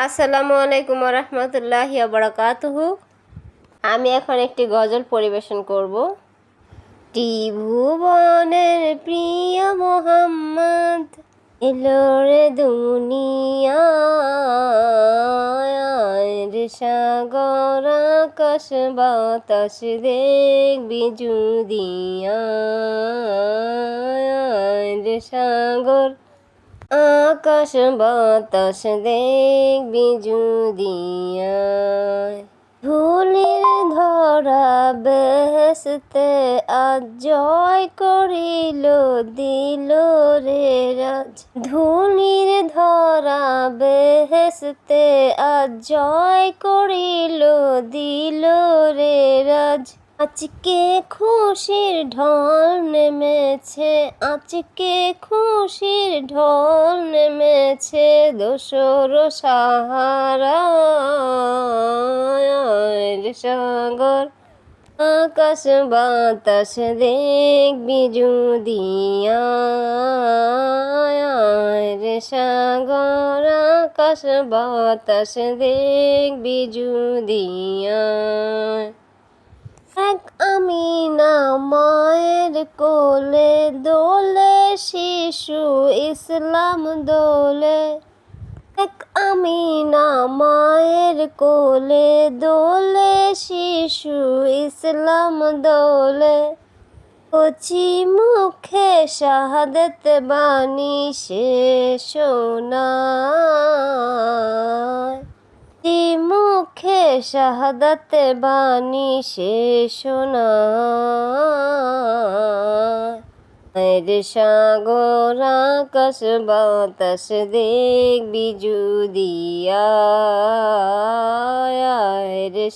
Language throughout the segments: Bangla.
আসসালামু আলাইকুম রহমতুল্লাহি বারাকাতুহু। আমি এখন একটি গজল পরিবেশন করব। ত্রিভুবনের প্রিয় মোহাম্মদ এলো রে দুনিয়ায়, সাগর আকাশ বাতাস দেখবি যুদিয়ায়, সাগর আকাশ বাতাস দেখবি যুদিয়ায়। ধুলির ধরা বেহেশতে আজ জয় করিল দিল রে রাজ। ধুলির ধরা বেহেশতে আজ জয় করিল দিল রে রাজ। আজকে খুশির ঢল নেমেছে, আজকে খুশির ঢল নেমেছে দোসর সাহারায়, সাগর আকাশ বাতাস দেখবি যুদিয়ায়, সাগর আকাশ বাতাস দেখবি যুদিয়ায়। এক আমিনা মায়ের কোলে দোলে শিশু ইসলাম দোলে, এক আমিনা মায়ের কোলে দোলে শিশু ইসলাম দোলে। কচি মুখে শাহাদত বাণী সে শোনায়, মুখে শাহাদাত বাণী সে শোনায়, সাগর আকাশ বাতাস দেখবি যুদিয়ায়,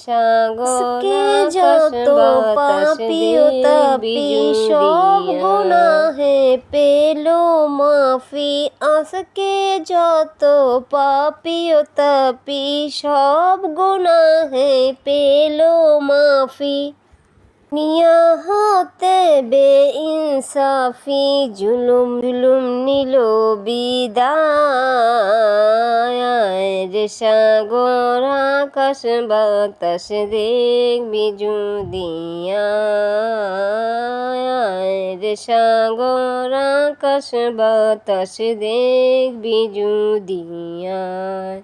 সাগর যত পাপী তাপী সব গুনাহে পেলো মাফি। আজকে যত পাপী তাপী সব গুনাহে পেলো মাফি। নিয়া হতে বেইনসাফি জুলুম জুলুম নিল বিদায়, সাগর আকাশ বাতাস দেখবি যুদিয়ায়, সাগর আকাশ বাতাস দেখবি যুদিয়ায়।